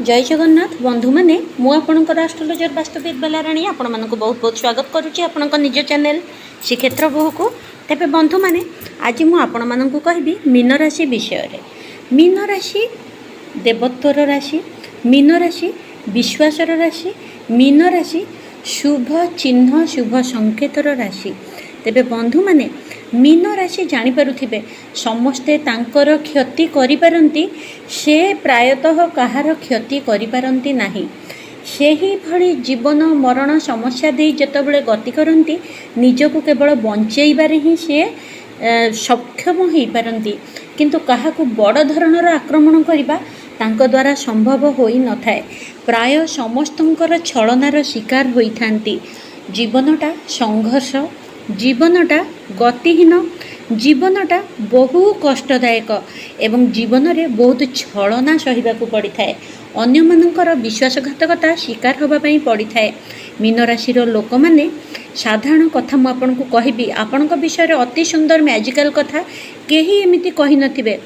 जय जगन्नाथ बंधु मैंने मुझे आस्ट्रोलोजर वास्तविक बेलाराणी आपण मानक बहुत बहुत स्वागत करुच्ची आपण निज चैनल श्रीक्षेत्र बहु को। तेरे बंधु मैंने आज मुझे कहबी मीन राशि विषय रे। मीन राशि देवत्वर राशि, मीन राशि विश्वासर राशि, मीन राशि शुभ चिन्ह शुभ संकेतर राशि। तेरे बंधु मैंने मीन राशि जानीपे समस्ते तांकर क्षति करिपारंती, से प्रायतः कहार क्षति करिपारंती नाही। सेही भली जीवन मरण समस्या दे जतबेले गति करती निजको केवल बंचेबारे ही से सक्षम हो पारती, किंतु काहाकू बड़ धरणर आक्रमण करने तांको द्वारा संभव हो न थाए। प्राय समस्तंकर छलनार शिकार होइथांती। जीवनटा संघर्ष, जीवनटा गतिहीन, जीवनटा बहु कष्टदायक एवं जीवन में बहुत छलना सहिबाकू पड़ी थाए। अन्य मानकर विश्वासघातकता शिकार होगापाई पड़ी थाए। मीन राशिर लोक मैंने साधारण कथा मु आपनको कहबी, आपणक विषय अति सुंदर मैजिकल कथा केही एमिति कहि नथिबे।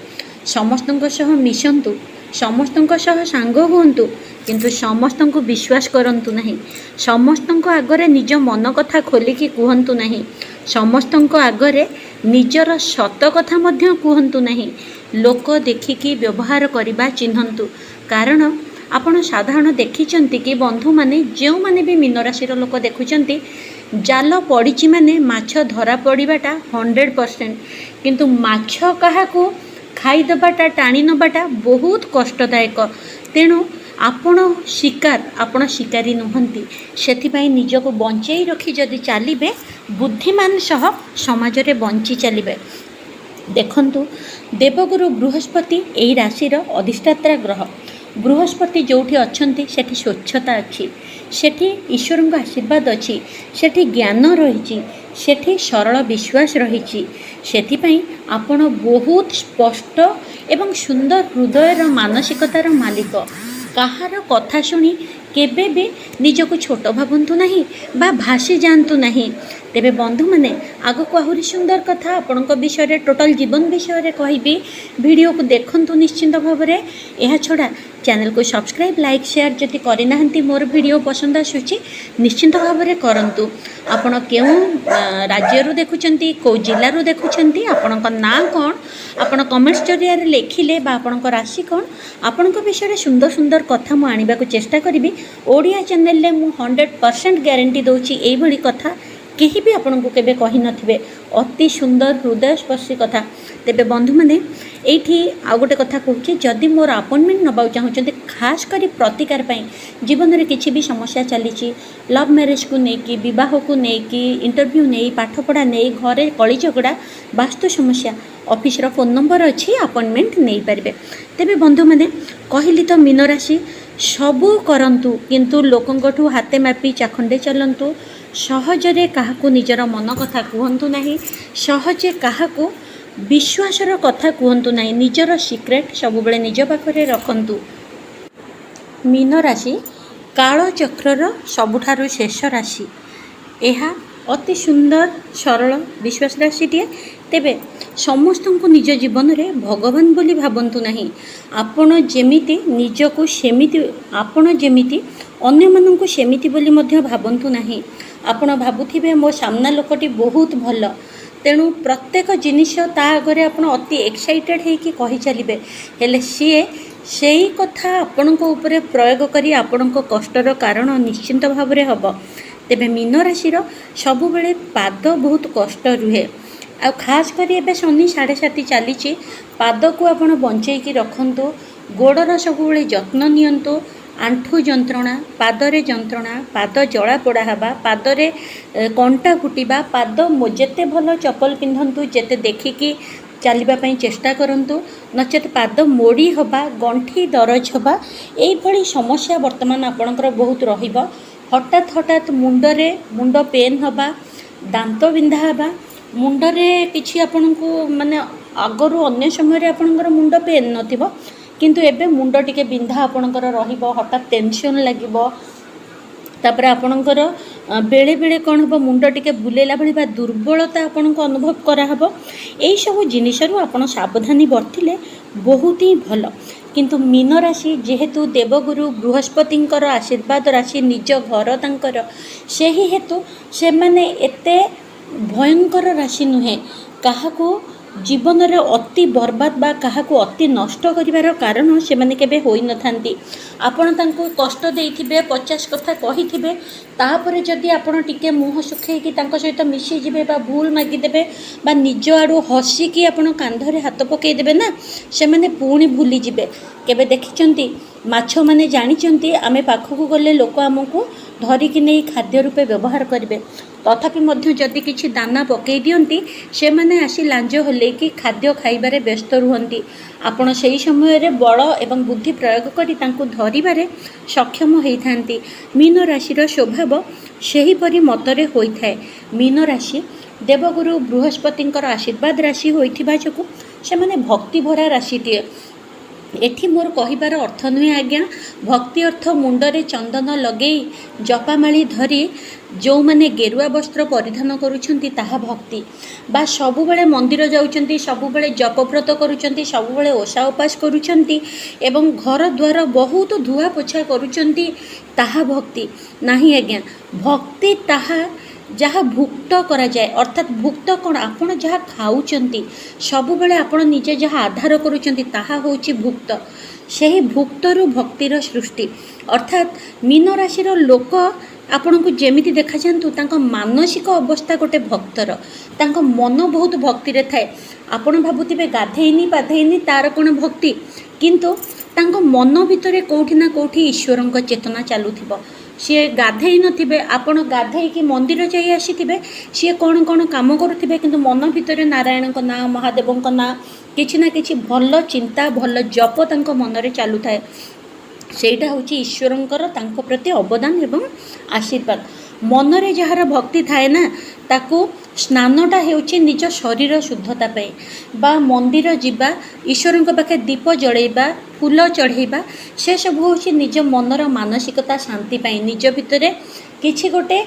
समस्तंक सह मिशंतु, समस्तंक सह सांग हुंतु, किंतु समस्तंको विश्वास करंतु नहीं। समस्तंको आगरे निज मन कथा खोलिकी कहंतु नहीं। समस्तंको आगरे निजर सत कथा मध्य कहंतु नहीं। लोक देखिकी व्यवहार करबा चिन्हंतु। कारण आपण साधारण देखिचंती कि बंधु माने जो माने भी मीन राशिर लोक देखुचंती, जाल पड़ीची माने माछ धरा पड़ाटा 100%, किंतु माछ काहाकू खाईदेवाटा टाणी नबाटा बहुत कष्टदायक। तेणु आपण शिकार, आपण शिकारी नुहंती। सेथिपाई निजको बंचाई रखी जदि चलिबे बुद्धिमान सह समाज रे बंची चलिबे। देखंतु देवगुरु बृहस्पति एही राशिर अधिष्ठाता ग्रह। बृहस्पति जोठी अछंती सेठी स्वच्छता अछि, सेठी ईश्वरଙ୍କ आशीर्वाद अछि, सेठी ज्ञान रहिछि, सेठी सरल विश्वास रहिछि। सेथिपाई आपण बहुत स्पष्ट एवं सुंदर हृदयर मानसिकतार मालिक। कहार कथा शुणी केबे भी निजको छोट भावंतु नहीं बा भासी जानतु नहीं। तेबे बंधु माने आगो को आहुरी सुंदर कथा आपणक विषय टोटल जीवन विषय कहबी। वीडियो को देखंतु निश्चिंत भाव में। यह छड़ा चैनल को सब्सक्राइब लाइक शेयर जदि करना मोर वीडियो पसंद आसुची निश्चिंत भाव में करंतु। आपण केउ राज्य देखुचंती, को जिल्ला रो देखुचंती, आपणक ना कौन, आपण कमेंट्स जरिया लिखिले बा आपणक राशि कौन, आपणक विषय सुंदर सुंदर कथा मु आनिबा को चेष्टा करिबी। ओडिया चैनल रे मु 100% गारंटी दउची एई भली कथा केही भी आपनको केबे कहि नथिबे। अति सुंदर हृदयस्पर्शी कथा। तेबे बंधु माने एठी आ गोटे कथा कहूँ, जदि मोर अपॉइंटमेंट नबा चाहूँगी खास करी प्रतिकार पाई, जीवन में किसी भी समस्या चली, लव मैरिज को लेकिन, विवाह को लेकिन, इंटरव्यू नहीं, पाठपढ़ा नहीं, घरे कली झगड़ा, वास्तु समस्या, ऑफिस रो फोन नंबर अच्छी, अपॉइंटमेंट नहीं पारे। तेबे बंधु मैंने कहली तो मीन राशि सबू करंतु, किंतु लोकंठू हाथे मापी चाखंडे चलंतु। सहजरे काहाकू निजर मन कथा कहंतु नहीं, सहजे काहाकू विश्वासर कथा कहंतु नहीं। निजर सिक्रेट सब बेले निज पाखरे रखंतु। मीन राशि कालचक्रर सबुठारु शेष राशि। यह अति सुंदर सरल विश्वास राशिटे। तेबे समस्त को निज जीवन में भगवान बोली भावंतु नहीं। आपण जेमिति निजको सेमिति, आपण जेमिति अन्य माननकु सेमिति बोली मध्य भावंतु नहीं। आपण भाबुथिबे मो सामना लोकटी बहुत भल, तेणु प्रत्येक जिनिस ता आगे आप अति एक्साइटेड होकि कही चलिए, हेले सी से कथा आपण उपरे प्रयोग करी आपण कष्टर कारण निश्चिंत भाव में हम। तेबे मीन राशि सब बेले पाद बहुत कष्ट रुहे। आ खास करी एबे शनि 7.5 चली, पाद को आपण बंचेकी रखंतु। गोड़र सब बेले जत्न नियंतु। आंठू जंत्रणा, पादरे जंत्रणा, पाद जला पोड़ा हवा, पादरे कंटा फुटिबा, पाद जेते भल चपल पिंधंतु, जेते देखिकी चलवाई चेष्टा करंतु, नचेत पाद मोड़ी हवा, गंठी दरज हवा, यही समस्या वर्तमान आपणकर बहुत रहिबा। हठात हठात मुंडरे मुंड पेन हवा, दांत बिंधा हवा, मुंडरे किछि आपणको माने आगरु अन्य समय आपणकर मुंड पेन नथिबो, किंतु एबे मुंड टिके बिंधा आपणकर रहिबो, हठात टेंशन लागिबो। तापर आपणकर बेले बेले कौन हम मुंड टिके बुलेला भली बा दुर्बलता आपनको अनुभव कराहब। यही सब जिनिसरू आपण सावधानी बर्तिले बहुत ही भल। किंतु मीन राशि जेहेतु देवगुरु बृहस्पतिंकर आशीर्वाद राशि निज घर तांकर से ही हेतु से माने एते भयंकर राशि नुहे काहाकू जीवन रे अति बर्बाद बा काहाकू अति नष्ट करिवार कारण से माने केबे होई न थांती। आपण तांको कष्ट देइथिबे 50 कथा कहिथिबे तापरे जदि आपण टिके मुह सुखै कि तांको सहित मिसी जिबे बा भूल मागी देबे बा निज आडू हसी कि आपण कांधरे हाथ पकई देबे ना से माने पुणी भूली जिबे। केबे देखिचंती माछ माने जानिचंती आमे पाखकू गले लोक हमकू धरिकी नहीं खाद्य रूपे व्यवहार करेंगे तथापि मध्य जदि किछि दाना पकई दियंती से माने आसी लांज होले कि खाद्य खाइबारे व्यस्त रुहंती। आपण सेही समय रे बल एवं बुद्धि प्रयोग करी तांको धरिबारे सक्षम होइथांती। मीन राशिर स्वभाव सेही परि मतरे होइथाय। मीन राशि देवगुरु बृहस्पतिंकर आशीर्वाद राशि होइथिबा जोगु से माने भक्ति भरा राशिटिए। एठी मोर कहिबार अर्थ नुहे आज्ञा भक्ति अर्थ मुंडरे चंदन लगे जपामाली धरी जो माने गेरुआ वस्त्र परिधान करुछंती ताहा भक्ति बा सबुबले मंदिर जाउछंती सबुबले जपव्रत करुछंती सबुबले ओषा उपास करुछंती एवं घर द्वार बहुत धुआ पोछा करुछंती ताहा भक्ति नाही आज्ञा। भक्ति ताहा जहाँ भुक्त करा जाए अर्थात भुक्त कौन आपण जहाँ खाऊचंती सबुबले आपण निजे जहाँ आधार करुचंती ताहा होची भुक्त सेही भुक्तरु भक्तिर सृष्टि अर्थात मीन राशिर लोक आपण को जेमिति देखा जातु तांको मानसिक अवस्था गोटे भक्तर तांको मन बहुत भक्ति रे थाए। आपण भाबुथिबे गाधेइनी पाधेइनी तार कोन भक्ति किंतु तांको मन भितरे कोठी ना कोठी ईश्वरंक चेतना चालुथिबो। सी गाधे नथिबे आपण गाधेइकी मंदिर जाई आसीथिबे सी कौन कौन काम करुथिबे किंतु मन भितर नारायण को ना महादेव को ना किछि ना किछि भल चिंता भल जप तांको मनरे चालू थाए। सेटा होची ईश्वरंकर तांको प्रति अवदान एवं आशीर्वाद। मनरे जहार भक्ति थाए ना ताकू स्नानटा हेउची निज शरीर शुद्धता पाए बा मंदिर जिबा ईश्वरंक पाखे दीप जड़ेबा फूल चढ़ेबा से सब होची निज मनर मानसिकता शांति पाए निज भितरे किछि गोटे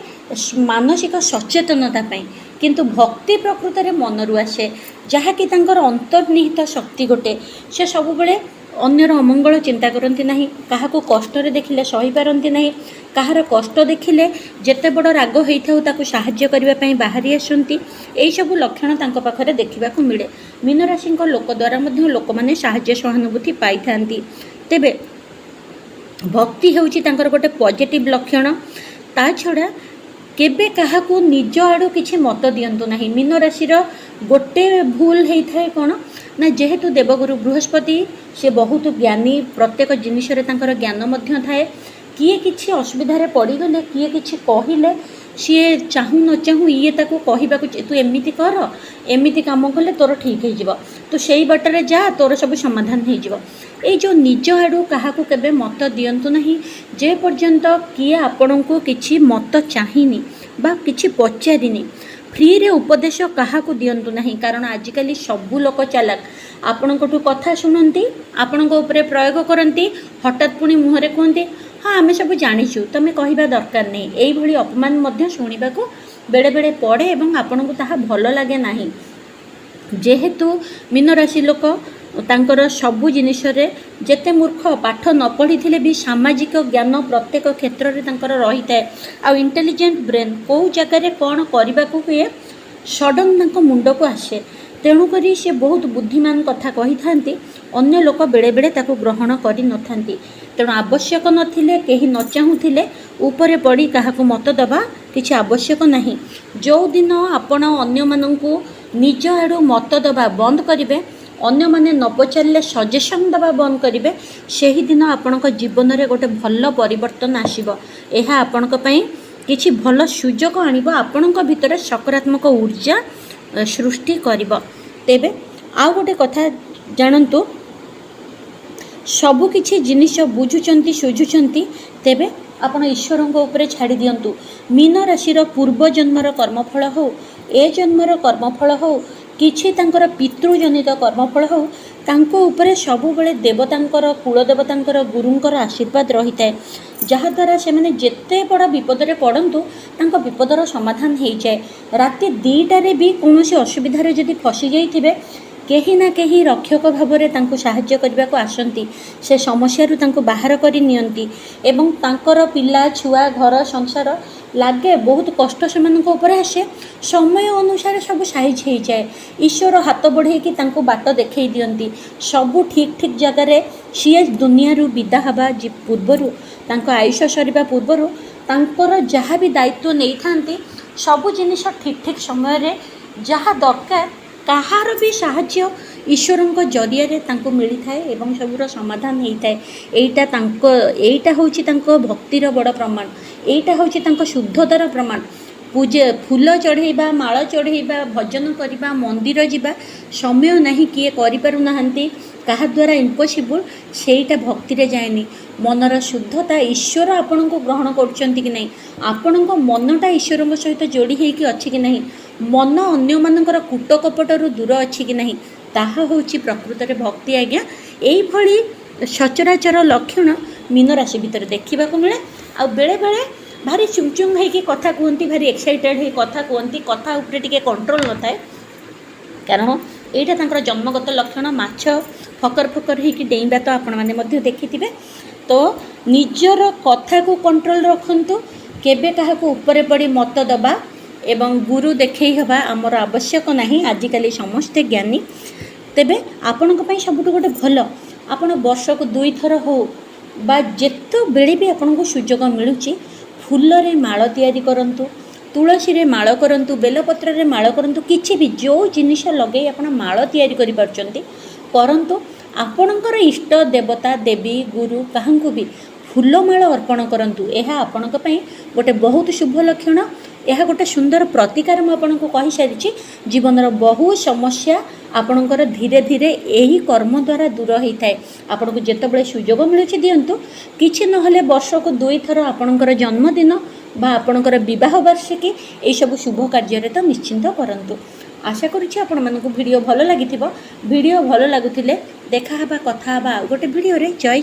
मानसिक सचेतनता पाए। किंतु भक्ति प्रकृत रे मनरु आसे जहाँकि तांकर अंतर्निहित शक्ति गोटे से सब बेले अन्यर अमंगल चिंता करती नहीं काहाको कष्ट देखिले सही पारती नहीं कहार कष्ट देखिले जेते बड़ राग होता ताकू साहाय्य करने ପାଇଁ बाहरी आसती यही सब लक्षण तांको पाखरे देखा मिले। मीन राशि लोक द्वारा लोक मैंने साहाय्य सहानुभूति पाई थांती। तेबे भक्ति होउची तांकर गोटे पॉजिटिव लक्षण ता छड़ा केबे काहाकू निज आड़ू किछि मत दियंतु नाही। मीन राशिर गोटे भूल होता है कौन ना जेहेतु देवगुरु बृहस्पति से बहुत ज्ञानी प्रत्येक जिनिस ज्ञान मध्य थाए किए किछि असुविधा पड़गले किए किछि कहले सी चाहू न चाहू ये ताको कहबाकू तू एमिति कर एमिति काम कले तोर ठीक हो तो से बाटर जा तोर सब समाधान हो ये जो निज आड़ू क्या केबे मत दियंतु नहीं जे पर्यंत किए आपण को किछि मत चाहिनी बा किछि पचारिनी फ्री रे उपदेश क्या दियंतु नहीं कारण आजिकल सबू लोक चालाक आपणकठू कथा शुणती आपण प्रयोग करती हठात पुणी मुहरे कहते हाँ आम सब जाचु तुम कहवा दरकार नहीं यही अपमान मध्य शुणा बेले बेले पड़े एवं आपण को ताहा भल लगे नहीं। जेहेतु मीन राशि लोक तांकर सबु जिनिस जेते मूर्ख पाठ न पढ़ी थिले भी सामाजिक ज्ञान प्रत्येक क्षेत्र में तांकर रही थाए आ इंटेलिजेंट ब्रेन कौ जगार कौन करने को हुए सडन तांको मुंड को आसे तेणुक सी बहुत बुद्धिमान कथा कही थांती अन्य लोक बेले बेले ताको ग्रहण करि न थांती। तेणु आवश्यक नथिले केही न चाहूथिले ऊपर पड़ी काहाको मत दबा किछि आवश्यक नहीं। जो दिन आपण अन्य माननकु निज आड़ू मत दबा बंद करिवे अन्य माने न पचारे सजेसन दबा बंद करेंगे से ही दिन आपण जीवन में गोटे भल परिवर्तन आसब यह आपण किछि भल सुजोग आणिब आपण भितर सकारात्मक ऊर्जा सृष्टि करिब। तेबे आउ गोटे कथा जानतु सबु किछि जिनिस बुझुचंती सुझुचंती तेबे आपण ईश्वरंक उपरे छाड़ी दियंतु। मीन राशिर पूर्व जन्मर कर्मफल हो ए जन्मर कर्मफल हो किछि तांकर पितृजनित कर्मफल हो तांको उपरे सबु बेले देवतांकर कुलदेवतांकर गुरुंकर आशीर्वाद रही थाए जहाद्वारा से मैंने जेते बड़ विपदरे पड़तु तांको विपदर समाधान हो जाए। राति 2टारे भी कौन असुविधार जदि फसी जाइथिबे केही ना केही रक्षक भाव तांको साहाय्य करने को आसती से समस्या तांको बाहर कर नियंती एवं तांकर पिला छुआ घर संसार लगे बहुत कष्ट से आसे समय अनुसार सब साइज हो जाए ईश्वर हाथ बढ़े कि बाट देखई दियंती सबू ठीक ठीक जगार सी दुनिया विदा हवा पूर्वर आयुष सरिबा पूर्वर तांकर जहाँ भी दायित्व नहीं था सबू जिनिस ठीक ठीक समय जहाँ दरकार कहार भी साहाय्य ईश्वर जरिया तांको मिली थाए एवं सबूर समाधान होता है यहीटा हूँ भक्तिर बड़ प्रमाण यहीटा हूँ शुद्धतार प्रमाण पूजे फूल चढ़ेबा माଳ चढ़ेबा भजन करवा मंदिर जावा समय नहीं किए करें कहा द्वारा इम्पॉसिबल सेटा भक्ति रे जाएनी मनर शुद्धता ईश्वर आपण को ग्रहण कर नहीं आपण मनटा ईश्वर सहित जोड़ी होगी अच्छी कि नहीं मन अन्य मानकर कूट कपटर दूर अच्छी कि नहीं ताहा होची प्रकृत में भक्ति आज्ञा यही सचराचर लक्षण मीन राशि भितर देखा मिले आ बेले बेले भारी चुमचुम होगी कथा कहती भारी एक्साइटेड हो कथा कहती कथा उपरे टिके कंट्रोल न थाए कारण एटा तांकर जन्मगत लक्षण माछ फकर फकर होगी डेइबा तो आपण मैंने देखिथिबे तो निजर कथा को कंट्रोल रखंतु केबे काहा को ऊपर पड़ी मत दबा एवं गुरु देखई हवा आमर आवश्यक नहीं आजिकल समस्ते ज्ञानी तेबे आपण को पई सबुठ गोटे भल आपण वर्ष को 2 थर हो बा जेतो बेले भी आपण को सुजोग मिलुची फूल रे माळ तैयारी करंतु तुलसी रे माळ करंतु बेलपत्र रे माळ करंतु किछि भी जो जिनिस लगे आपण माळ तैयारी करि परचंती परंतु आपणकर इष्ट देवता देवी गुरु काहंकु भी फूलमाळ अर्पण करंतु एहा आपणक पई गोटे बहुत शुभ लक्षण यह गोटे सुंदर प्रतिकार मुझे कही सारी जीवन बहु समस्या आपणकर धीरे धीरे यही कर्म द्वारा दूर होता है आपन को जितेबाला सुजोग मिलूँ दिंतु किसी ना वर्ष को 2 थर आपणकर जन्मदिन बा आपणकर बह वार्षिकी यही सब शुभ कार्य तो निश्चिंत करूँ आशा करुँच आपण मानक वीडियो भल लगी वीडियो भल लगुले देखा कथा गोटे वीडियो रे जय।